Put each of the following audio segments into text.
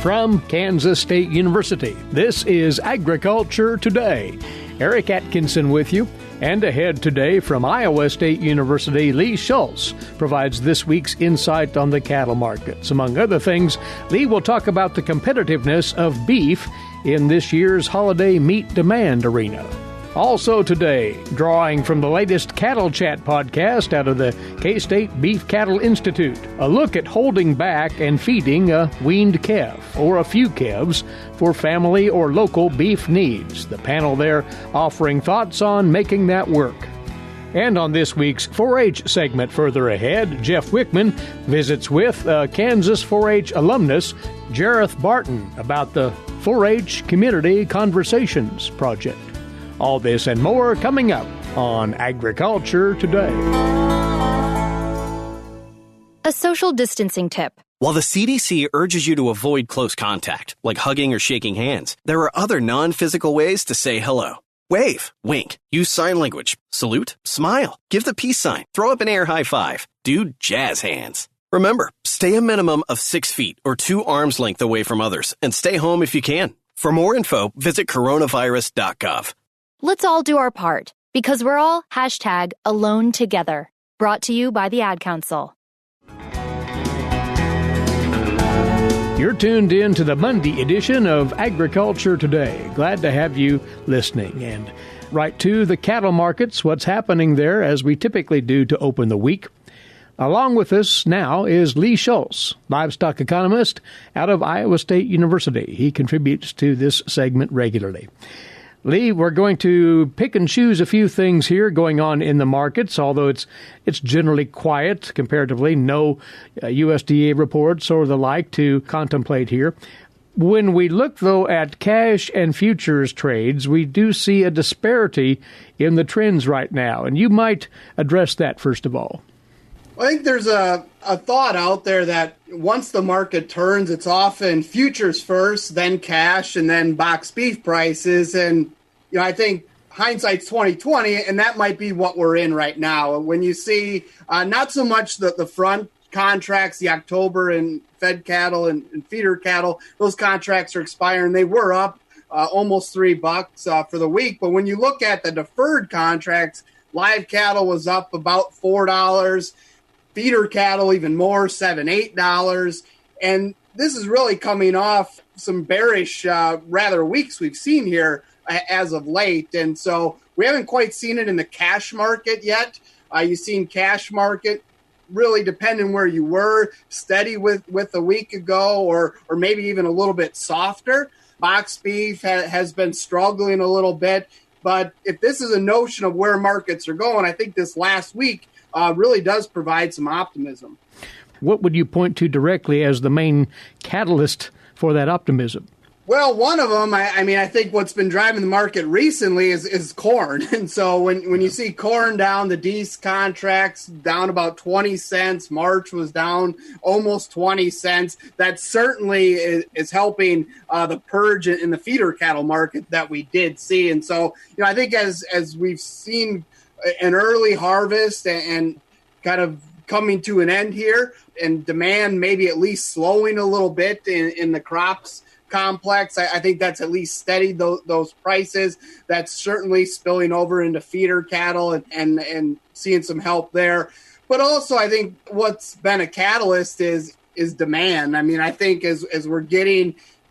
From Kansas State University, this is Agriculture Today. Eric Atkinson with you. And ahead today from Iowa State University, Lee Schulz provides this week's insight on the cattle markets. Among other things, Lee will talk about the competitiveness of beef in this year's holiday meat demand arena. Also today, drawing from the latest Cattle Chat podcast out of the K-State Beef Cattle Institute, a look at holding back and feeding a weaned calf or a few calves for family or local beef needs. The panel there offering thoughts on making that work. And on this week's 4-H segment further ahead, Jeff Wickman visits with Kansas 4-H alumnus Jaryth Barten about the 4-H Community Conversations Project. All this and more coming up on Agriculture Today. A social distancing tip. While the CDC urges you to avoid close contact, like hugging or shaking hands, there are other non-physical ways to say hello. Wave, wink, use sign language, salute, smile, give the peace sign, throw up an air high five, do jazz hands. Remember, stay a minimum of 6 feet or 2 arms length away from others, and stay home if you can. For more info, visit coronavirus.gov. Let's all do our part, because we're all #alone together. Brought to you by the Ad Council. You're tuned in to the Monday edition of Agriculture Today. Glad to have you listening. And right to the cattle markets, what's happening there as we typically do to open the week. Along with us now is Lee Schulz, livestock economist out of Iowa State University. He contributes to this segment regularly. Lee, we're going to pick and choose a few things here going on in the markets, although it's generally quiet comparatively. No USDA reports or the like to contemplate here. When we look, though, at cash and futures trades, we do see a disparity in the trends right now, and you might address that first of all. I think there's a thought out there that once the market turns, it's often futures first, then cash, and then box beef prices. And I think hindsight's 2020, and that might be what we're in right now. When you see not so much the front contracts, the October and fed cattle and feeder cattle, those contracts are expiring. They were up almost $3 for the week. But when you look at the deferred contracts, live cattle was up about $4. Feeder cattle even more, $7, $8. And this is really coming off some bearish, rather weeks we've seen here as of late. And so we haven't quite seen it in the cash market yet. You've seen cash market really depending where you were, steady with a week ago or maybe even a little bit softer. Box beef has been struggling a little bit. But if this is a notion of where markets are going, I think this last week really does provide some optimism. What would you point to directly as the main catalyst for that optimism? Well, one of them, I think what's been driving the market recently is corn. And so when you see corn down, the D's contracts down about 20 cents, March was down almost 20 cents. That certainly is helping the purge in the feeder cattle market that we did see. And so, I think as we've seen an early harvest and kind of coming to an end here and demand maybe at least slowing a little bit in the crops complex, I think that's at least steadied those prices. That's certainly spilling over into feeder cattle and seeing some help there. But also I think what's been a catalyst is demand. I think as we're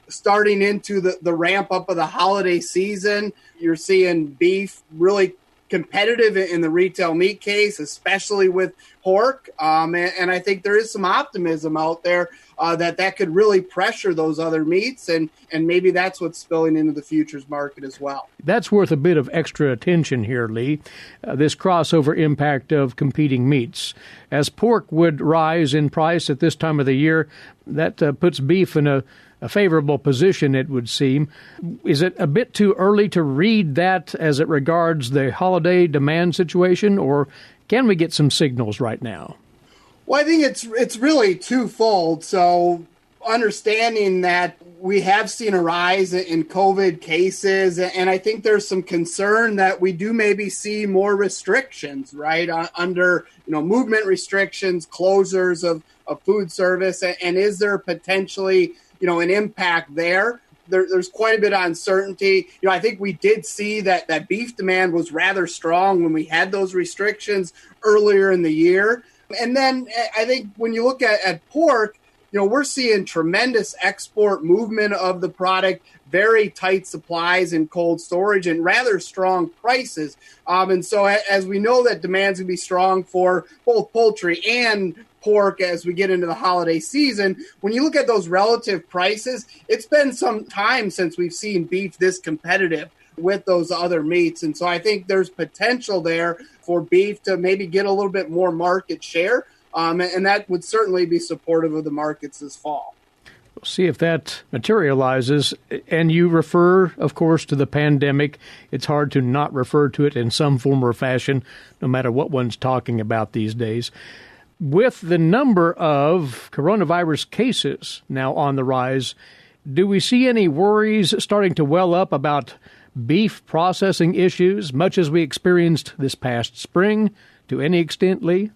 starting into the ramp up of the holiday season, you're seeing beef really competitive in the retail meat case, especially with pork. And I think there is some optimism out there that could really pressure those other meats. And maybe that's what's spilling into the futures market as well. That's worth a bit of extra attention here, Lee, this crossover impact of competing meats. As pork would rise in price at this time of the year, that puts beef in a favorable position, it would seem. Is it a bit too early to read that as it regards the holiday demand situation, or can we get some signals right now? Well, I think it's really twofold. So understanding that we have seen a rise in COVID cases, and I think there's some concern that we do maybe see more restrictions, right, under movement restrictions, closures of food service, and is there potentially an impact there. There's quite a bit of uncertainty. I think we did see that beef demand was rather strong when we had those restrictions earlier in the year. And then I think when you look at pork, we're seeing tremendous export movement of the product, very tight supplies in cold storage, and rather strong prices. And so as we know that demand's going to be strong for both poultry and pork as we get into the holiday season, when you look at those relative prices, it's been some time since we've seen beef this competitive with those other meats. And so I think there's potential there for beef to maybe get a little bit more market share. And that would certainly be supportive of the markets this fall. We'll see if that materializes. And you refer, of course, to the pandemic. It's hard to not refer to it in some form or fashion, no matter what one's talking about these days. With the number of coronavirus cases now on the rise, do we see any worries starting to well up about beef processing issues, much as we experienced this past spring, to any extent, Lee?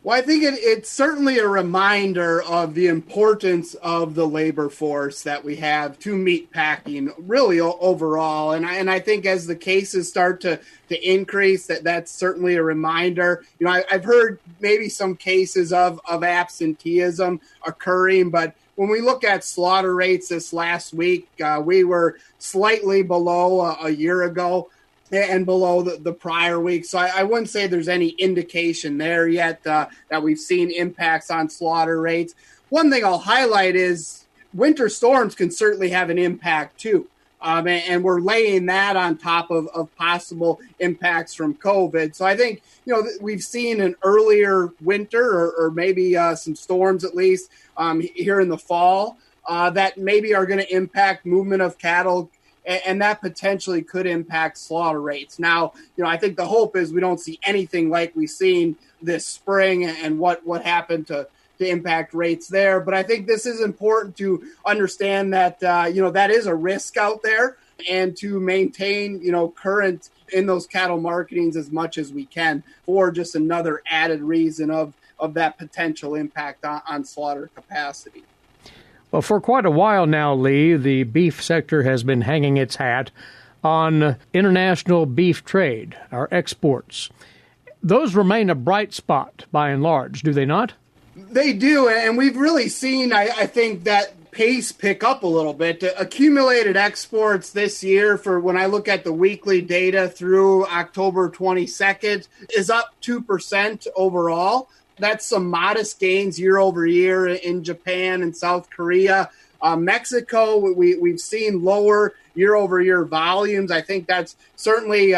Well, I think it's certainly a reminder of the importance of the labor force that we have to meat packing, really overall. And I think as the cases start to increase, that's certainly a reminder. I've heard maybe some cases of absenteeism occurring, but when we look at slaughter rates this last week, we were slightly below a year ago and below the prior week. So I wouldn't say there's any indication there yet that we've seen impacts on slaughter rates. One thing I'll highlight is winter storms can certainly have an impact too. And we're laying that on top of possible impacts from COVID. So I think, we've seen an earlier winter or maybe some storms at least here in the fall that maybe are going to impact movement of cattle, and that potentially could impact slaughter rates. Now, I think the hope is we don't see anything like we've seen this spring and what happened to impact rates there. But I think this is important to understand that, that is a risk out there, and to maintain, current in those cattle marketings as much as we can for just another added reason of that potential impact on slaughter capacity. Well, for quite a while now, Lee, the beef sector has been hanging its hat on international beef trade, our exports. Those remain a bright spot by and large, do they not? They do, and we've really seen, I think, that pace pick up a little bit. Accumulated exports this year, for when I look at the weekly data through October 22nd, is up 2% overall. That's some modest gains year over year in Japan and South Korea. Mexico, we've seen lower year over year volumes. I think that's certainly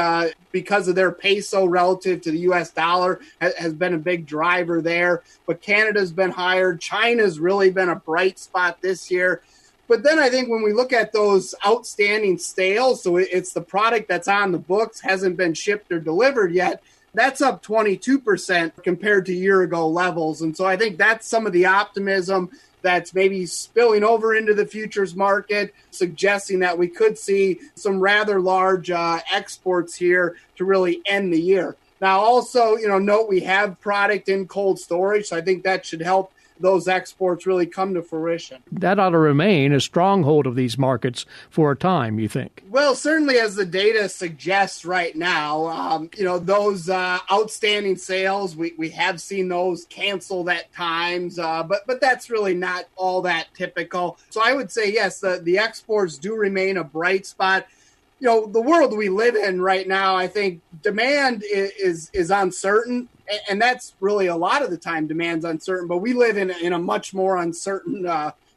because of their peso relative to the U.S. dollar has been a big driver there. But Canada's been higher. China's really been a bright spot this year. But then I think when we look at those outstanding sales, so it's the product that's on the books, hasn't been shipped or delivered yet, that's up 22% compared to year-ago levels. And so I think that's some of the optimism that's maybe spilling over into the futures market, suggesting that we could see some rather large exports here to really end the year. Now, also, note we have product in cold storage, so I think that should help those exports really come to fruition. That ought to remain a stronghold of these markets for a time, you think? Well, certainly as the data suggests right now, those outstanding sales, we have seen those canceled at times, but that's really not all that typical. So I would say, yes, the exports do remain a bright spot. The world we live in right now, I think demand is uncertain. And that's really a lot of the time demand's uncertain, but we live in a much more uncertain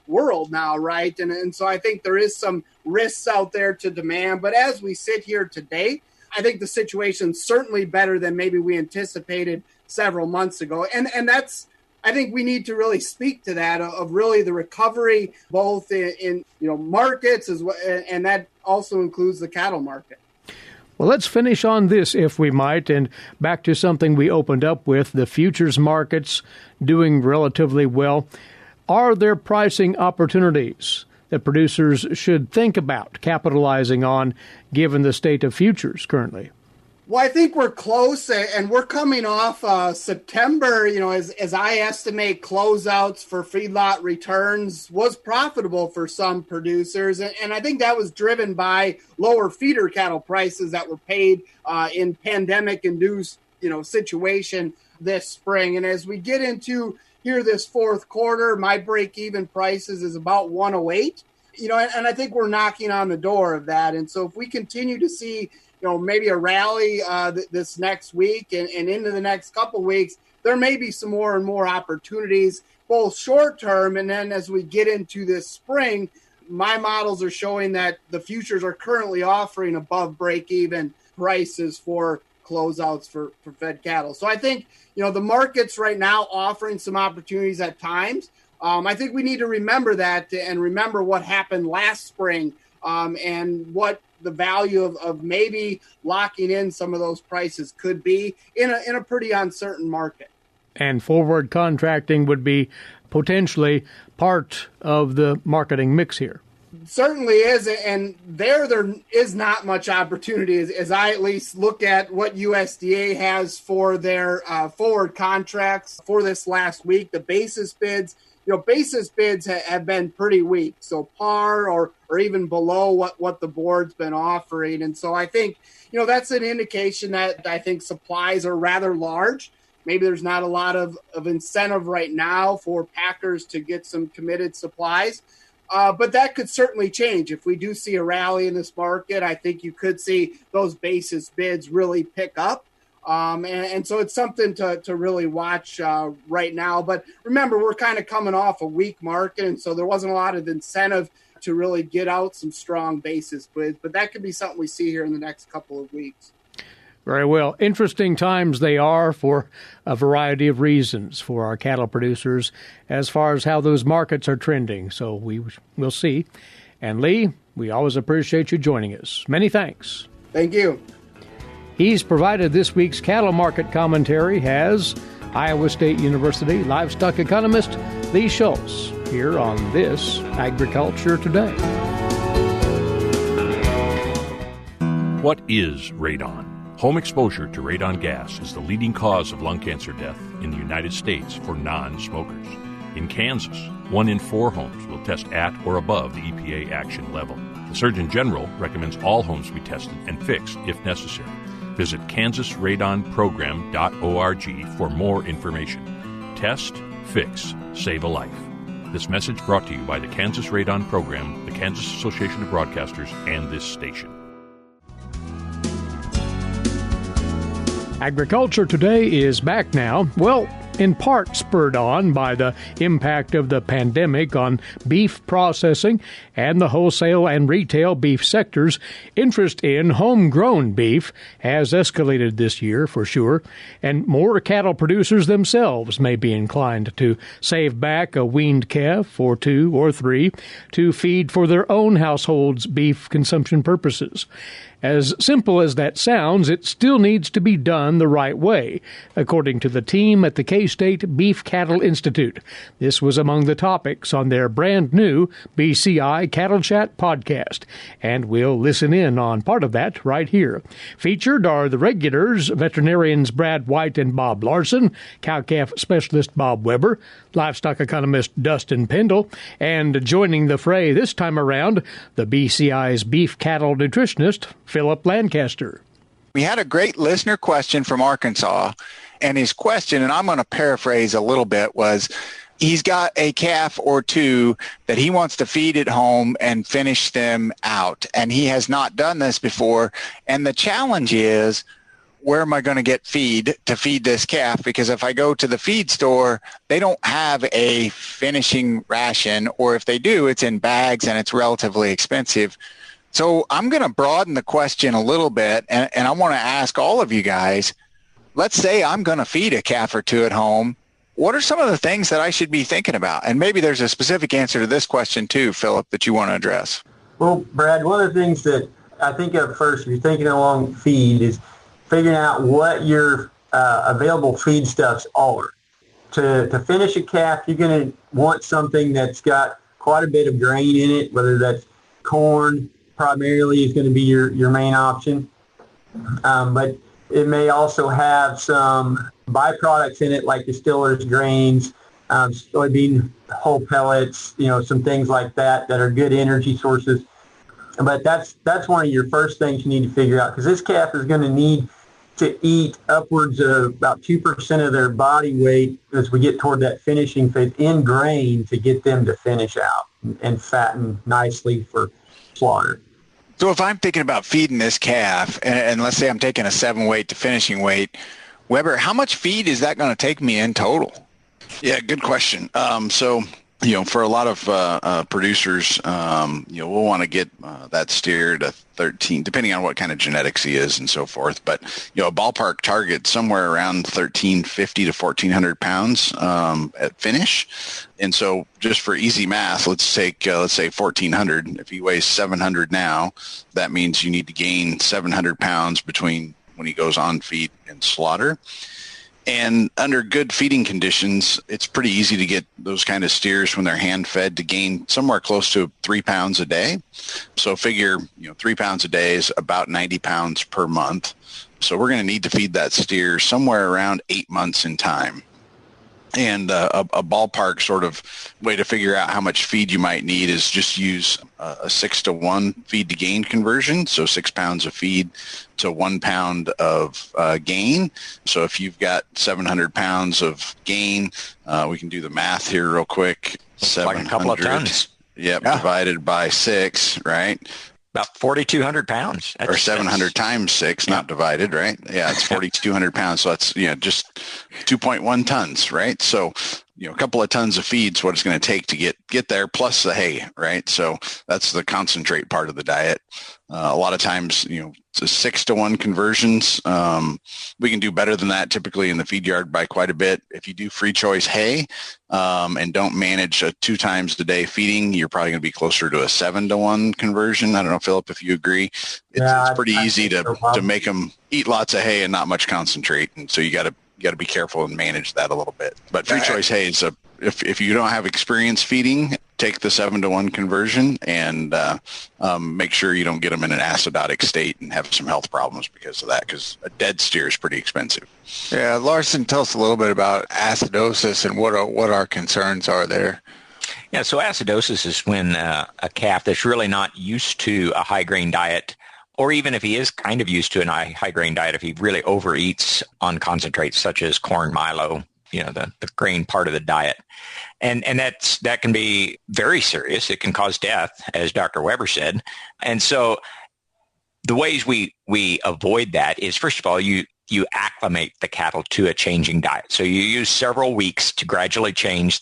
world now, right? And so I think there is some risks out there to demand. But as we sit here today, I think the situation's certainly better than maybe we anticipated several months ago. And that's, I think we need to really speak to that of really the recovery, both in markets as well, and that also includes the cattle market. Well, let's finish on this, if we might, and back to something we opened up with, the futures markets doing relatively well. Are there pricing opportunities that producers should think about capitalizing on, given the state of futures currently? Well, I think we're close, and we're coming off September, as I estimate, closeouts for feedlot returns was profitable for some producers. And I think that was driven by lower feeder cattle prices that were paid in pandemic-induced, situation this spring. And as we get into here this fourth quarter, my break-even prices is about 108, and I think we're knocking on the door of that. And so if we continue to see maybe a rally this next week and into the next couple weeks, there may be some more and more opportunities, both short term. And then as we get into this spring, my models are showing that the futures are currently offering above break even prices for closeouts for fed cattle. So I think, the market's right now offering some opportunities at times. I think we need to remember that and remember what happened last spring and what the value of maybe locking in some of those prices could be in a pretty uncertain market. And forward contracting would be potentially part of the marketing mix here. Certainly is, and there is not much opportunity as I at least look at what USDA has for their forward contracts for this last week. The basis bids, basis bids have been pretty weak, so par or even below what the board's been offering. And so I think, that's an indication that I think supplies are rather large. Maybe there's not a lot of incentive right now for packers to get some committed supplies. But that could certainly change. If we do see a rally in this market, I think you could see those basis bids really pick up. And so it's something to really watch right now. But remember, we're kind of coming off a weak market, and so there wasn't a lot of incentive to really get out some strong basis bids. But that could be something we see here in the next couple of weeks. Very well. Interesting times they are for a variety of reasons for our cattle producers as far as how those markets are trending. So we'll see. And Lee, we always appreciate you joining us. Many thanks. Thank you. He's provided this week's cattle market commentary as Iowa State University livestock economist Lee Schulz here on this Agriculture Today. What is radon? Home exposure to radon gas is the leading cause of lung cancer death in the United States for non-smokers. In Kansas, 1 in 4 homes will test at or above the EPA action level. The Surgeon General recommends all homes be tested and fixed if necessary. Visit kansasradonprogram.org for more information. Test, fix, save a life. This message brought to you by the Kansas Radon Program, the Kansas Association of Broadcasters, and this station. Agriculture Today is back now. Well, in part spurred on by the impact of the pandemic on beef processing and the wholesale and retail beef sectors, interest in homegrown beef has escalated this year for sure, and more cattle producers themselves may be inclined to save back a weaned calf or 2 or 3 to feed for their own household's beef consumption purposes. As simple as that sounds, it still needs to be done the right way, according to the team at the K-State Beef Cattle Institute. This was among the topics on their brand new BCI Cattle Chat podcast, and we'll listen in on part of that right here. Featured are the regulars, veterinarians Brad White and Bob Larson, cow-calf specialist Bob Weaber, livestock economist Dustin Pendell, and joining the fray this time around, the BCI's beef cattle nutritionist, Phillip Lancaster. We had a great listener question from Arkansas, and his question, and I'm going to paraphrase a little bit, was he's got a calf or 2 that he wants to feed at home and finish them out, and he has not done this before, and the challenge is, where am I going to get feed to feed this calf? Because if I go to the feed store, they don't have a finishing ration, or if they do, it's in bags and it's relatively expensive. So I'm going to broaden the question a little bit, and I want to ask all of you guys, let's say I'm going to feed a calf or 2 at home. What are some of the things that I should be thinking about? And maybe there's a specific answer to this question too, Phillip, that you want to address. Well, Brad, one of the things that I think of first, if you're thinking along feed, is figuring out what your available feedstuffs are. To finish a calf, you're going to want something that's got quite a bit of grain in it, whether that's corn primarily is going to be your main option. But It may also have some byproducts in it like distillers grains, soybean hull pellets, some things like that are good energy sources. But that's one of your first things you need to figure out, because this calf is going to need to eat upwards of about 2% of their body weight as we get toward that finishing phase in grain to get them to finish out and fatten nicely for slaughter. So if I'm thinking about feeding this calf, and let's say I'm taking a 7 weight to finishing weight, Weber, how much feed is that going to take me in total? Yeah, good question. So for a lot of producers, we'll want to get that steer to 13, depending on what kind of genetics he is and so forth. But, a ballpark target somewhere around 1,350 to 1,400 pounds at finish. And so just for easy math, let's say 1,400. If he weighs 700 now, that means you need to gain 700 pounds between when he goes on feed and slaughter. And under good feeding conditions, it's pretty easy to get those kind of steers when they're hand fed to gain somewhere close to 3 pounds a day. So figure, 3 pounds a day is about 90 pounds per month. So we're going to need to feed that steer somewhere around 8 months in time. And a ballpark sort of way to figure out how much feed you might need is just use a 6-to-1 feed to gain conversion. So 6 pounds of feed to 1 pound of gain. So if you've got 700 pounds of gain, we can do the math here real quick. Like a couple of tons. Yep, yeah. Divided by 6, right? About 4,200 pounds. Or 700 times 6, yeah. Not divided, right? Yeah, it's 4,200 pounds. So that's, just 2.1 tons, right? So, a couple of tons of feed's what it's going to take to get there, plus the hay, right? So that's the concentrate part of the diet. A lot of times, it's a 6-to-1 conversions. We can do better than that typically in the feed yard by quite a bit. If you do free choice hay and don't manage a 2 times a day feeding, you're probably going to be closer to a 7-to-1 conversion. I don't know, Phillip, if you agree. It's pretty easy to make them eat lots of hay and not much concentrate, and so you got to be careful and manage that a little bit. But free choice hay is if you don't have experience feeding, take the 7-to-1 conversion and make sure you don't get them in an acidotic state and have some health problems because of that, because a dead steer is pretty expensive. Yeah, Larson, tell us a little bit about acidosis and what our concerns are there. Yeah, so acidosis is when a calf that's really not used to a high-grain diet, or even if he is kind of used to a high-grain diet, if he really overeats on concentrates such as corn, milo, the grain part of the diet. And that can be very serious. It can cause death, as Dr. Weber said. And so the ways we avoid that is, first of all, you acclimate the cattle to a changing diet. So you use several weeks to gradually change,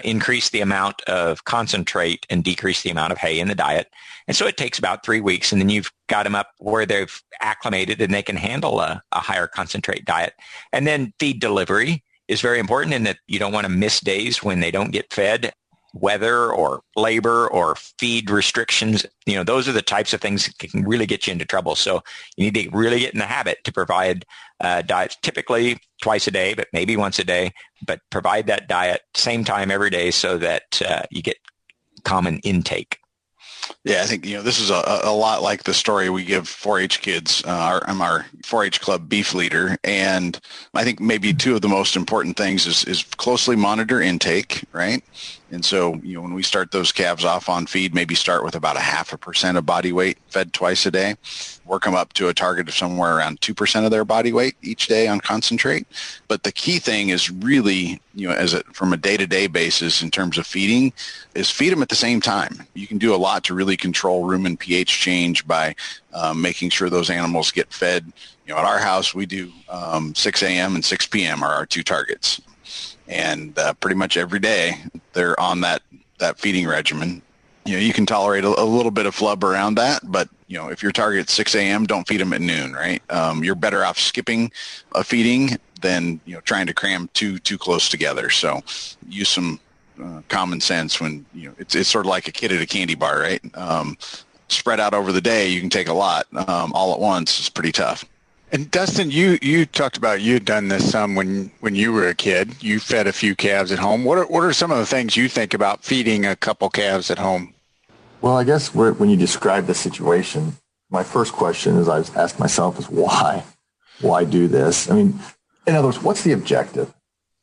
increase the amount of concentrate and decrease the amount of hay in the diet. And so it takes about 3 weeks, and then you've got them up where they've acclimated and they can handle a higher concentrate diet. And then feed delivery is very important in that you don't want to miss days when they don't get fed. Weather or labor or feed restrictions, those are the types of things that can really get you into trouble. So you need to really get in the habit to provide diets, typically twice a day, but maybe once a day, but provide that diet same time every day so that you get common intake. Yeah, I think, this is a lot like the story we give 4-H kids. I'm our 4-H club beef leader, and I think maybe 2 of the most important things is closely monitor intake, right? And so, when we start those calves off on feed, maybe start with about 0.5% of body weight fed twice a day, work them up to a target of somewhere around 2% of their body weight each day on concentrate. But the key thing is really, from a day-to-day basis in terms of feeding, is feed them at the same time. You can do a lot to really control rumen pH change by making sure those animals get fed. At our house, we do 6 a.m. and 6 p.m. are our 2 targets. And pretty much every day they're on that feeding regimen. You can tolerate a little bit of flub around that, but if your target's 6 a.m., don't feed them at noon, right? You're better off skipping a feeding than trying to cram too close together. So use some common sense when it's sort of like a kid at a candy bar, right? Spread out over the day, you can take a lot. All at once is pretty tough. And Dustin, you talked about you'd done this some when you were a kid. You fed a few calves at home. What are some of the things you think about feeding a couple calves at home? Well, I guess when you describe the situation, my first question is I ask myself is why? why do this? I mean, in other words, what's the objective?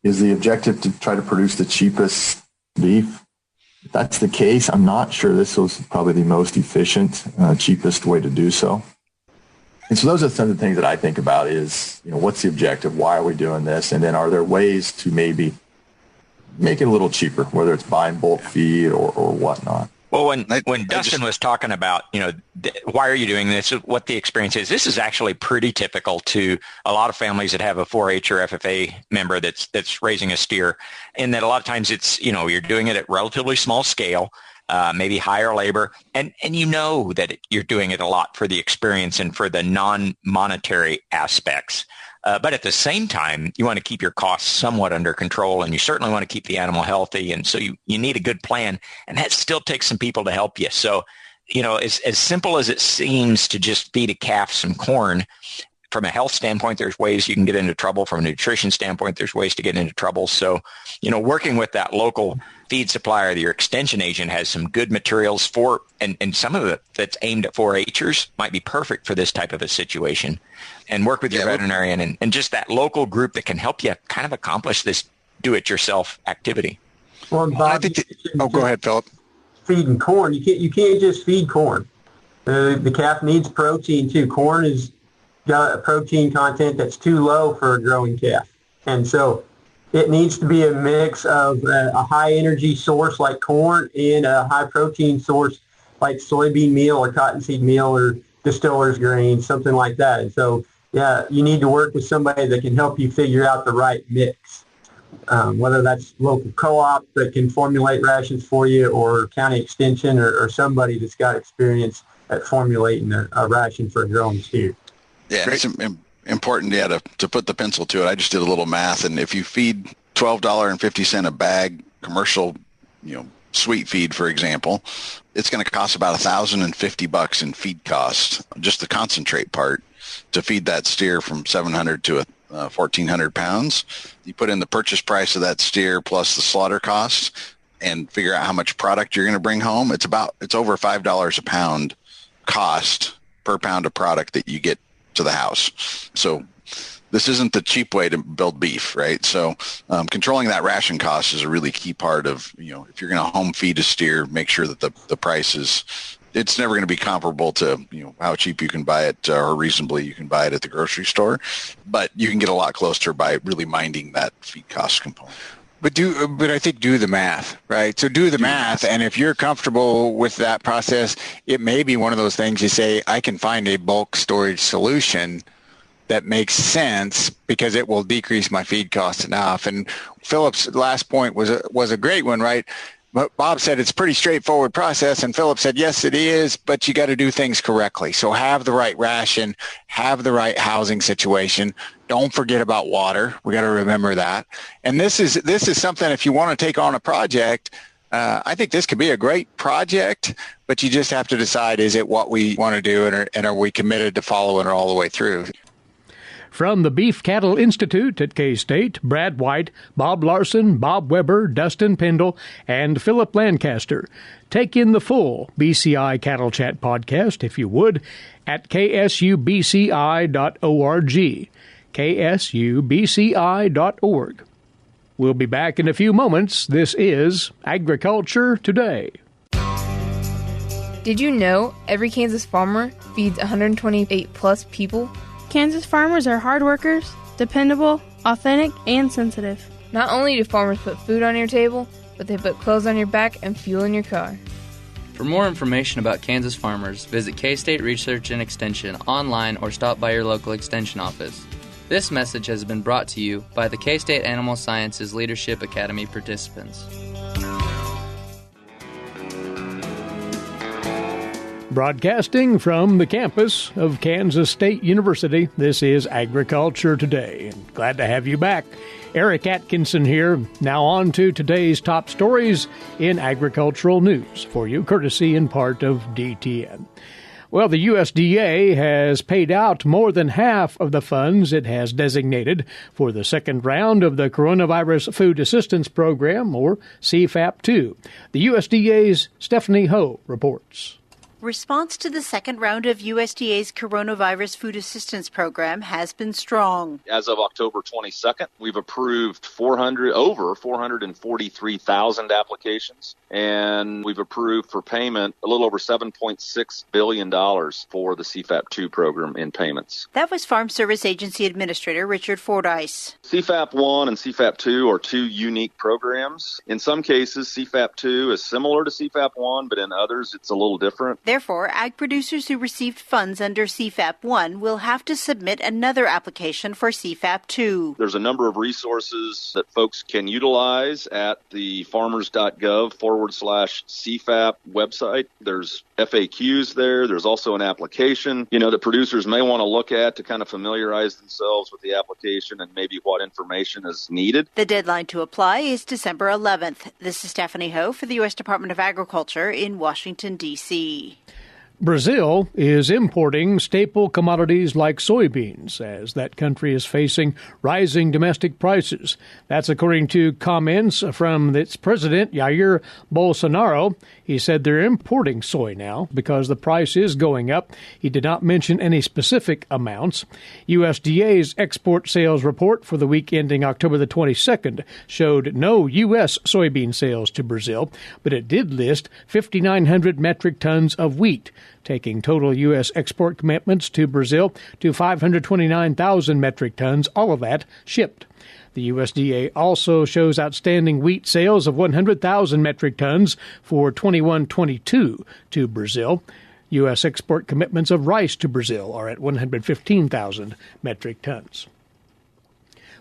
Is the objective to try to produce the cheapest beef? If that's the case, I'm not sure this was probably the most efficient, cheapest way to do so. And so those are some of the things that I think about is, what's the objective? Why are we doing this? And then are there ways to maybe make it a little cheaper, whether it's buying bulk feed or whatnot? Well, when Dustin was talking about, why are you doing this, what the experience is, this is actually pretty typical to a lot of families that have a 4-H or FFA member that's raising a steer, in that a lot of times it's, you're doing it at relatively small scale, maybe higher labor, and that you're doing it a lot for the experience and for the non-monetary aspects. But at the same time, you want to keep your costs somewhat under control, and you certainly want to keep the animal healthy. And so you need a good plan, and that still takes some people to help you. So, as simple as it seems to just feed a calf some corn, from a health standpoint, there's ways you can get into trouble. From a nutrition standpoint, there's ways to get into trouble. So, working with that local feed supplier, your extension agent has some good materials for, and some of it that's aimed at 4-Hers might be perfect for this type of a situation. And work with your veterinarian and just that local group that can help you kind of accomplish this do-it-yourself activity. Well, Bob, go ahead, Phillip. Feeding corn, you can't just feed corn. The calf needs protein too. Corn has got a protein content that's too low for a growing calf, and so it needs to be a mix of a high energy source like corn and a high protein source like soybean meal or cottonseed meal or distiller's grain, something like that. And so, you need to work with somebody that can help you figure out the right mix, whether that's local co-op that can formulate rations for you, or county extension, or somebody that's got experience at formulating a ration for a growing steer. Yeah, it's important, to put the pencil to it. I just did a little math, and if you feed $12.50 a bag commercial, sweet feed, for example, it's going to cost about $1,050 in feed cost, just the concentrate part, to feed that steer from 700 to 1,400 pounds. You put in the purchase price of that steer plus the slaughter costs and figure out how much product you're going to bring home. It's over $5 a pound cost per pound of product that you get to the house. So this isn't the cheap way to build beef, right? So controlling that ration cost is a really key part of, if you're going to home feed a steer, make sure that the price it's never going to be comparable to, how cheap you can buy it or reasonably you can buy it at the grocery store, but you can get a lot closer by really minding that feed cost component. But I think do the math, right? So do the math, and if you're comfortable with that process, it may be one of those things you say, I can find a bulk storage solution that makes sense because it will decrease my feed costs enough. And Phillip's last point was a great one, right? But Bob said it's a pretty straightforward process, and Phillip said, yes, it is, but you got to do things correctly. So have the right ration, have the right housing situation. Don't forget about water. We got to remember that. And this is something, if you want to take on a project, I think this could be a great project, but you just have to decide, is it what we want to do, and are we committed to following it all the way through? From the Beef Cattle Institute at K-State, Brad White, Bob Larson, Bob Weaber, Dustin Pendell, and Phillip Lancaster. Take in the full BCI Cattle Chat podcast, if you would, at ksubci.org. ksubci.org. We'll be back in a few moments. This is Agriculture Today. Did you know every Kansas farmer feeds 128-plus people? Kansas farmers are hard workers, dependable, authentic, and sensitive. Not only do farmers put food on your table, but they put clothes on your back and fuel in your car. For more information about Kansas farmers, visit K-State Research and Extension online or stop by your local extension office. This message has been brought to you by the K-State Animal Sciences Leadership Academy participants. Broadcasting from the campus of Kansas State University, this is Agriculture Today. And glad to have you back. Eric Atkinson here. Now on to today's top stories in agricultural news for you, courtesy in part of DTN. Well, the USDA has paid out more than half of the funds it has designated for the second round of the Coronavirus Food Assistance Program, or CFAP-2. The USDA's Stephanie Ho reports. response to the second round of USDA's coronavirus food assistance program has been strong. As of October 22nd, we've approved over 443,000 applications, and we've approved for payment a little over $7.6 billion for the CFAP2 program in payments. That was Farm Service Agency Administrator Richard Fordyce. CFAP1 and CFAP2 are two unique programs. In some cases, CFAP2 is similar to CFAP1, but in others, it's a little different. Therefore, ag producers who received funds under CFAP1 will have to submit another application for CFAP2. There's a number of resources that folks can utilize at the farmers.gov/CFAP website. There's FAQs there. There's also an application, that producers may want to look at to kind of familiarize themselves with the application and maybe what information is needed. The deadline to apply is December 11th. This is Stephanie Ho for the U.S. Department of Agriculture in Washington, D.C. Brazil is importing staple commodities like soybeans as that country is facing rising domestic prices. That's according to comments from its president, Jair Bolsonaro. He said they're importing soy now because the price is going up. He did not mention any specific amounts. USDA's export sales report for the week ending October the 22nd showed no U.S. soybean sales to Brazil, but it did list 5,900 metric tons of wheat, taking total U.S. export commitments to Brazil to 529,000 metric tons, all of that shipped. The USDA also shows outstanding wheat sales of 100,000 metric tons for 21-22 to Brazil. U.S. export commitments of rice to Brazil are at 115,000 metric tons.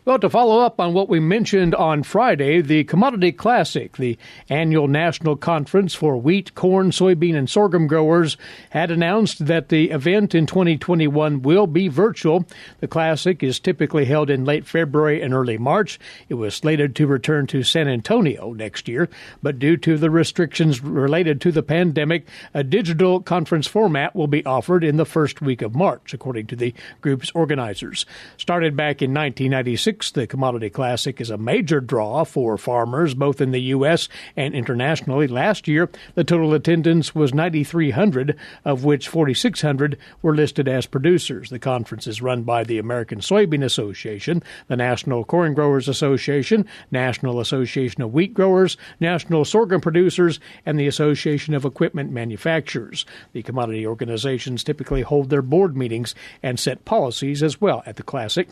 Well, to follow up on what we mentioned on Friday, the Commodity Classic, the annual national conference for wheat, corn, soybean, and sorghum growers, had announced that the event in 2021 will be virtual. The Classic is typically held in late February and early March. It was slated to return to San Antonio next year, but due to the restrictions related to the pandemic, a digital conference format will be offered in the first week of March, according to the group's organizers. Started back in 1996, the Commodity Classic is a major draw for farmers both in the U.S. and internationally. Last year, the total attendance was 9,300, of which 4,600 were listed as producers. The conference is run by the American Soybean Association, the National Corn Growers Association, National Association of Wheat Growers, National Sorghum Producers, and the Association of Equipment Manufacturers. The commodity organizations typically hold their board meetings and set policies as well at the Classic.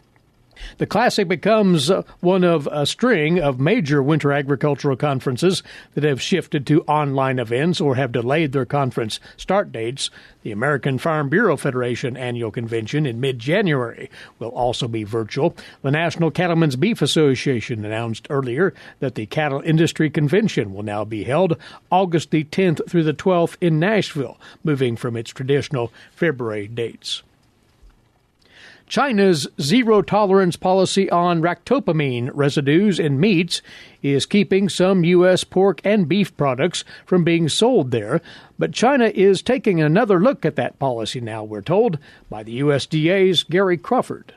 The Classic becomes one of a string of major winter agricultural conferences that have shifted to online events or have delayed their conference start dates. The American Farm Bureau Federation annual convention in mid-January will also be virtual. The National Cattlemen's Beef Association announced earlier that the Cattle Industry Convention will now be held August the 10th through the 12th in Nashville, moving from its traditional February dates. China's zero-tolerance policy on ractopamine residues in meats is keeping some U.S. pork and beef products from being sold there. But China is taking another look at that policy now, we're told, by the USDA's Gary Crawford.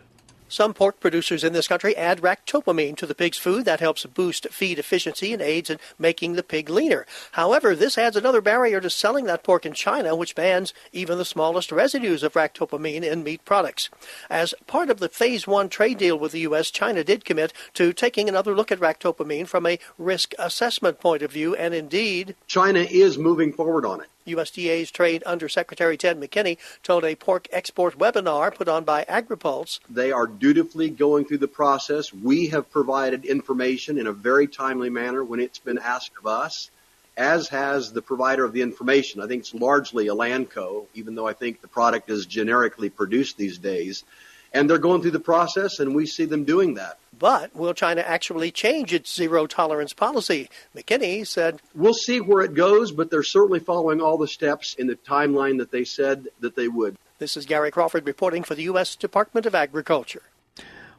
Some pork producers in this country add ractopamine to the pig's food. That helps boost feed efficiency and aids in making the pig leaner. However, this adds another barrier to selling that pork in China, which bans even the smallest residues of ractopamine in meat products. As part of the Phase 1 trade deal with the U.S., China did commit to taking another look at ractopamine from a risk assessment point of view, and indeed, China is moving forward on it. USDA's Trade Undersecretary Ted McKinney told a pork export webinar put on by AgriPulse. They are dutifully going through the process. We have provided information in a very timely manner when it's been asked of us, as has the provider of the information. I think it's largely Elanco, even though I think the product is generically produced these days. And they're going through the process, and we see them doing that. But will China actually change its zero-tolerance policy? McKinney said, we'll see where it goes, but they're certainly following all the steps in the timeline that they said that they would. This is Gary Crawford reporting for the U.S. Department of Agriculture.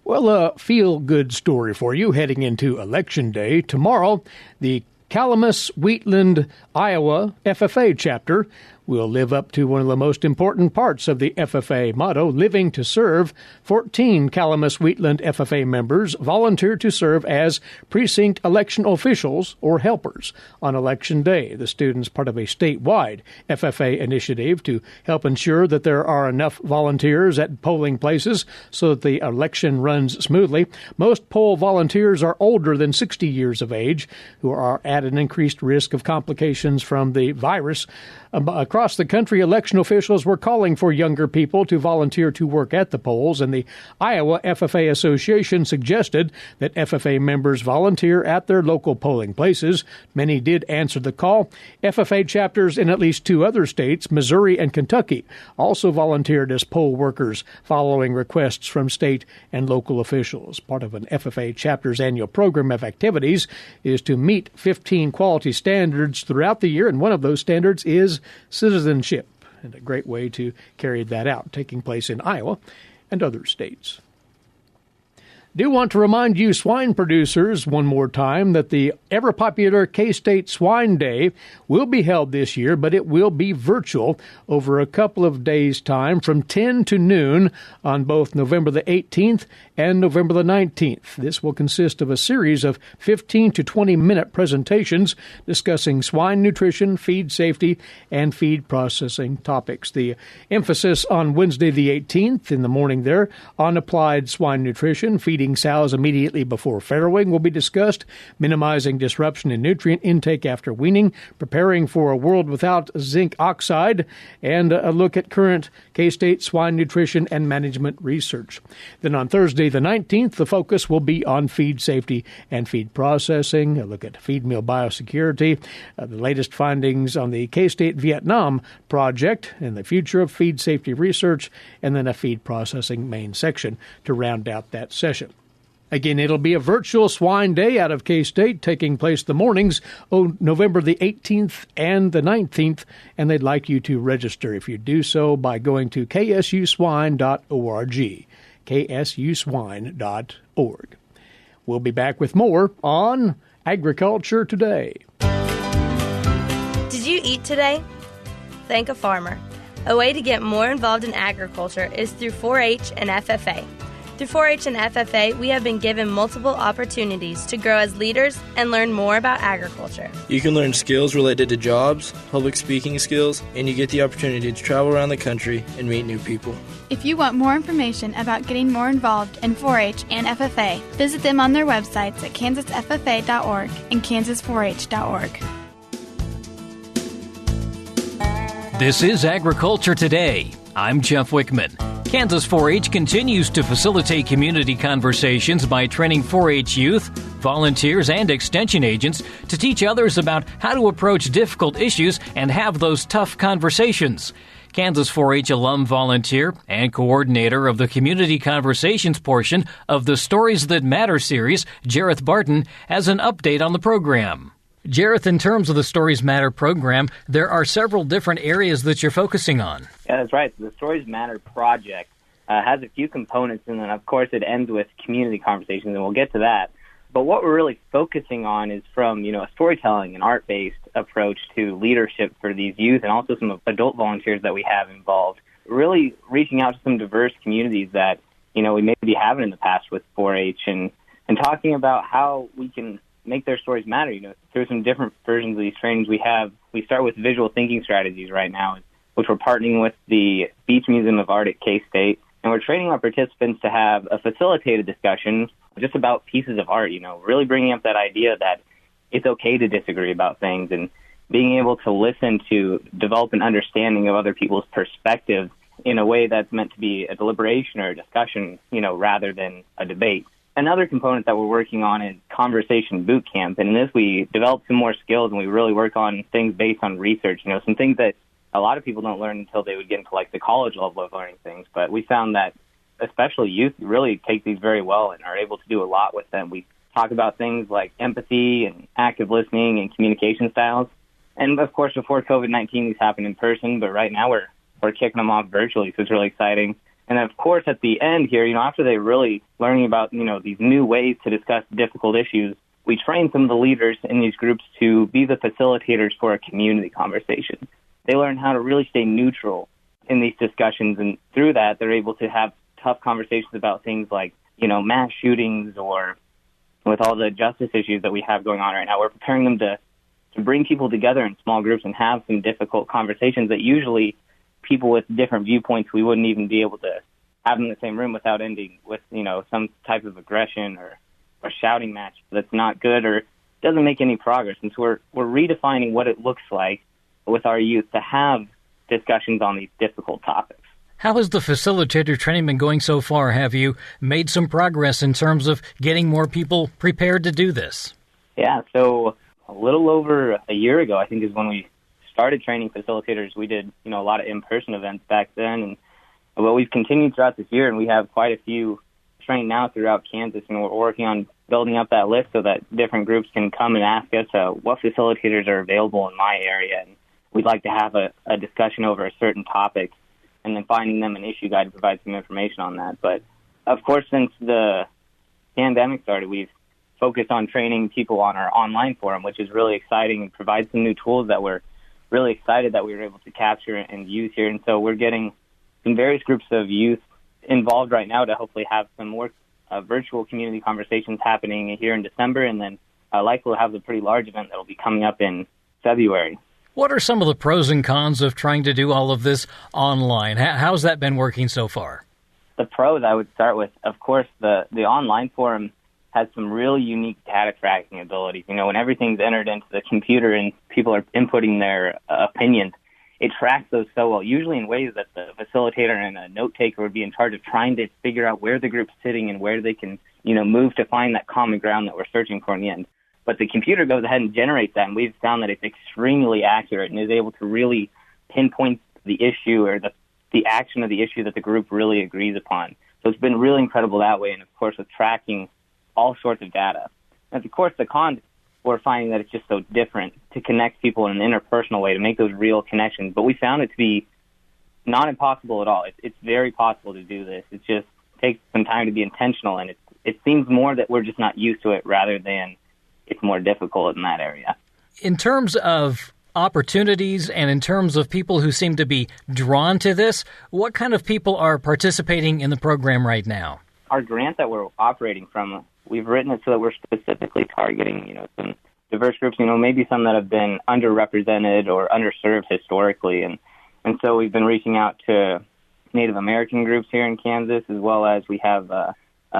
Well, a feel-good story for you heading into Election Day. Tomorrow, the Calamus Wheatland, Iowa FFA chapter will live up to one of the most important parts of the FFA motto, living to serve. 14 Calamus Wheatland FFA members volunteered to serve as precinct election officials or helpers on Election Day. The students part of a statewide FFA initiative to help ensure that there are enough volunteers at polling places so that the election runs smoothly. Most poll volunteers are older than 60 years of age, who are at an increased risk of complications from the virus. Across the country, election officials were calling for younger people to volunteer to work at the polls, and the Iowa FFA Association suggested that FFA members volunteer at their local polling places. Many did answer the call. FFA chapters in at least 2 other states, Missouri and Kentucky, also volunteered as poll workers following requests from state and local officials. Part of an FFA chapter's annual program of activities is to meet 15 quality standards throughout the year, and one of those standards is citizenship, and a great way to carry that out, taking place in Iowa and other states. Do want to remind you swine producers one more time that the ever-popular K-State Swine Day will be held this year, but it will be virtual over a couple of days' time from 10 to noon on both November the 18th and November the 19th. This will consist of a series of 15 to 20-minute presentations discussing swine nutrition, feed safety, and feed processing topics. The emphasis on Wednesday the 18th in the morning there on applied swine nutrition, feeding sows immediately before farrowing will be discussed, minimizing disruption in nutrient intake after weaning, preparing for a world without zinc oxide, and a look at current K-State swine nutrition and management research. Then on Thursday the 19th, the focus will be on feed safety and feed processing, a look at feed meal biosecurity, the latest findings on the K-State Vietnam project and the future of feed safety research, and then a feed processing main section to round out that session. Again, it'll be a virtual swine day out of K-State, taking place the mornings of November the 18th and the 19th, and they'd like you to register if you do so by going to ksuswine.org, ksuswine.org. We'll be back with more on Agriculture Today. Did you eat today? Thank a farmer. A way to get more involved in agriculture is through 4-H and FFA. Through 4-H and FFA, we have been given multiple opportunities to grow as leaders and learn more about agriculture. You can learn skills related to jobs, public speaking skills, and you get the opportunity to travel around the country and meet new people. If you want more information about getting more involved in 4-H and FFA, visit them on their websites at kansasffa.org and kansas4h.org. This is Agriculture Today. I'm Jeff Wickman. Kansas 4-H continues to facilitate community conversations by training 4-H youth, volunteers, and extension agents to teach others about how to approach difficult issues and have those tough conversations. Kansas 4-H alum volunteer and coordinator of the community conversations portion of the Stories That Matter series, Jaryth Barten, has an update on the program. Jaryth, in terms of the Stories Matter program, there are several different areas that you're focusing on. Yeah, that's right. The Stories Matter project has a few components, and then, of course, it ends with community conversations, and we'll get to that. But what we're really focusing on is from, a storytelling and art-based approach to leadership for these youth and also some adult volunteers that we have involved, really reaching out to some diverse communities that, we maybe haven't in the past with 4-H and talking about how we can make their stories matter. Through some different versions of these trainings we start with visual thinking strategies right now, which we're partnering with the Beach Museum of Art at K-State, and we're training our participants to have a facilitated discussion just about pieces of art, really bringing up that idea that it's okay to disagree about things and being able to listen to develop an understanding of other people's perspectives in a way that's meant to be a deliberation or a discussion, rather than a debate. Another component that we're working on is conversation boot camp. And in this, we develop some more skills and we really work on things based on research, some things that a lot of people don't learn until they would get into the college level of learning things. But we found that especially youth really take these very well and are able to do a lot with them. We talk about things like empathy and active listening and communication styles. And of course, before COVID-19, these happened in person, but right now we're kicking them off virtually, so it's really exciting. And of course, at the end here, after they're really learning about, these new ways to discuss difficult issues, we train some of the leaders in these groups to be the facilitators for a community conversation. They learn how to really stay neutral in these discussions, and through that, they're able to have tough conversations about things like, mass shootings, or with all the justice issues that we have going on right now. We're preparing them to bring people together in small groups and have some difficult conversations that usually people with different viewpoints, we wouldn't even be able to have in the same room without ending with, some type of aggression or shouting match that's not good or doesn't make any progress. And so we're redefining what it looks like with our youth to have discussions on these difficult topics. How has the facilitator training been going so far? Have you made some progress in terms of getting more people prepared to do this? Yeah, so a little over a year ago, I think, is when we started training facilitators. We did, a lot of in-person events back then, and we've continued throughout this year, and we have quite a few trained now throughout Kansas, and we're working on building up that list so that different groups can come and ask us what facilitators are available in my area, and we'd like to have a discussion over a certain topic, and then finding them an issue guide to provide some information on that. But, of course, since the pandemic started, we've focused on training people on our online forum, which is really exciting and provides some new tools that we're really excited that we were able to capture and use here. And so we're getting some various groups of youth involved right now to hopefully have some more virtual community conversations happening here in December, and then likely we'll have a pretty large event that will be coming up in February. What are some of the pros and cons of trying to do all of this online? How's that been working so far? The pros I would start with, of course, the online forum has some really unique data tracking abilities. When everything's entered into the computer and people are inputting their opinions, it tracks those so well, usually in ways that the facilitator and a note taker would be in charge of trying to figure out where the group's sitting and where they can, move to find that common ground that we're searching for in the end. But the computer goes ahead and generates that, and we've found that it's extremely accurate and is able to really pinpoint the issue or the action of the issue that the group really agrees upon. So it's been really incredible that way, and of course with tracking all sorts of data. And of course the con, we're finding that it's just so different to connect people in an interpersonal way, to make those real connections. But we found it to be not impossible at all. It's very possible to do this. It just takes some time to be intentional, and it seems more that we're just not used to it rather than it's more difficult in that area. In terms of opportunities and in terms of people who seem to be drawn to this, what kind of people are participating in the program right now? Our grant that we're operating from, we've written it so that we're specifically targeting, some diverse groups, maybe some that have been underrepresented or underserved historically. And so we've been reaching out to Native American groups here in Kansas, as well as we have a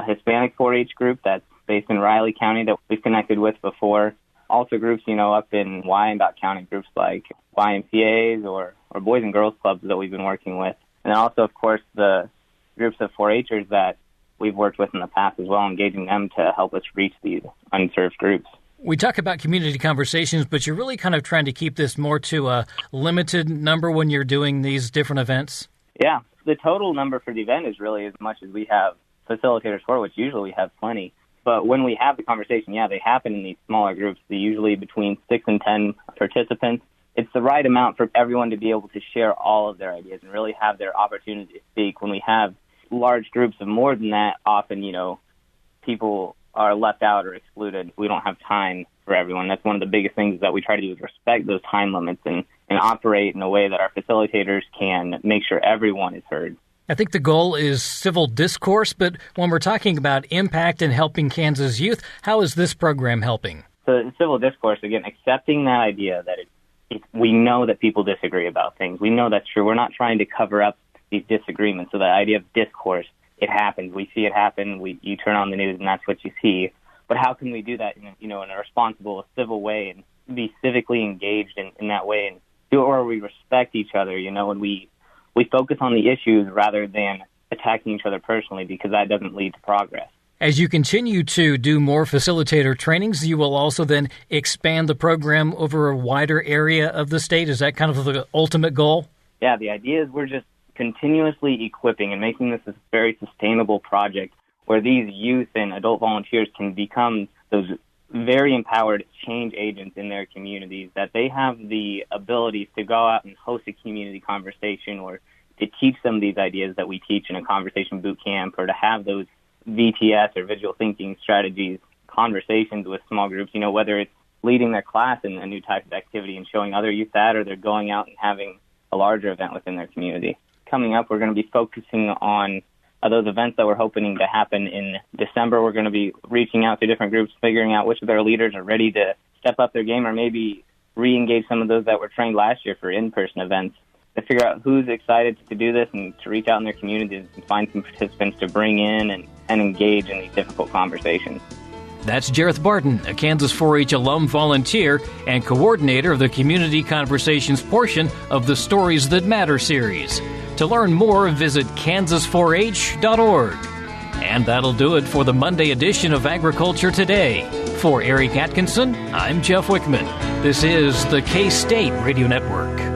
Hispanic 4-H group that's based in Riley County that we've connected with before. Also groups, up in Wyandotte County, groups like YMCAs or Boys and Girls Clubs that we've been working with. And then also, of course, the groups of 4-Hers that we've worked with in the past as well, engaging them to help us reach these unserved groups. We talk about community conversations, but you're really kind of trying to keep this more to a limited number when you're doing these different events? Yeah. The total number for the event is really as much as we have facilitators for, which usually we have plenty. But when we have the conversation, they happen in these smaller groups, usually between 6 and 10 participants. It's the right amount for everyone to be able to share all of their ideas and really have their opportunity to speak. When we have large groups of more than that, often, people are left out or excluded. We don't have time for everyone. That's one of the biggest things that we try to do is respect those time limits and operate in a way that our facilitators can make sure everyone is heard. I think the goal is civil discourse, but when we're talking about impact and helping Kansas youth, how is this program helping? So civil discourse, again, accepting that idea that we know that people disagree about things. We know that's true. We're not trying to cover up these disagreements. So the idea of discourse, it happens. We see it happen. You turn on the news and that's what you see. But how can we do that in a responsible, civil way and be civically engaged in that way and do it where we respect each other, and we focus on the issues rather than attacking each other personally, because that doesn't lead to progress. As you continue to do more facilitator trainings, you will also then expand the program over a wider area of the state. Is that kind of the ultimate goal? Yeah, the idea is we're just continuously equipping and making this a very sustainable project where these youth and adult volunteers can become those very empowered change agents in their communities, that they have the ability to go out and host a community conversation or to teach some of these ideas that we teach in a conversation boot camp, or to have those VTS or visual thinking strategies conversations with small groups, whether it's leading their class in a new type of activity and showing other youth that, or they're going out and having a larger event within their community. Coming up, we're going to be focusing on those events that we're hoping to happen in December. We're going to be reaching out to different groups, figuring out which of their leaders are ready to step up their game, or maybe re-engage some of those that were trained last year for in-person events, to figure out who's excited to do this and to reach out in their communities and find some participants to bring in and engage in these difficult conversations. That's Jaryth Barten, a Kansas 4-H alum, volunteer, and coordinator of the Community Conversations portion of the Stories That Matter series. To learn more, visit kansas4h.org. And that'll do it for the Monday edition of Agriculture Today. For Eric Atkinson, I'm Jeff Wickman. This is the K-State Radio Network.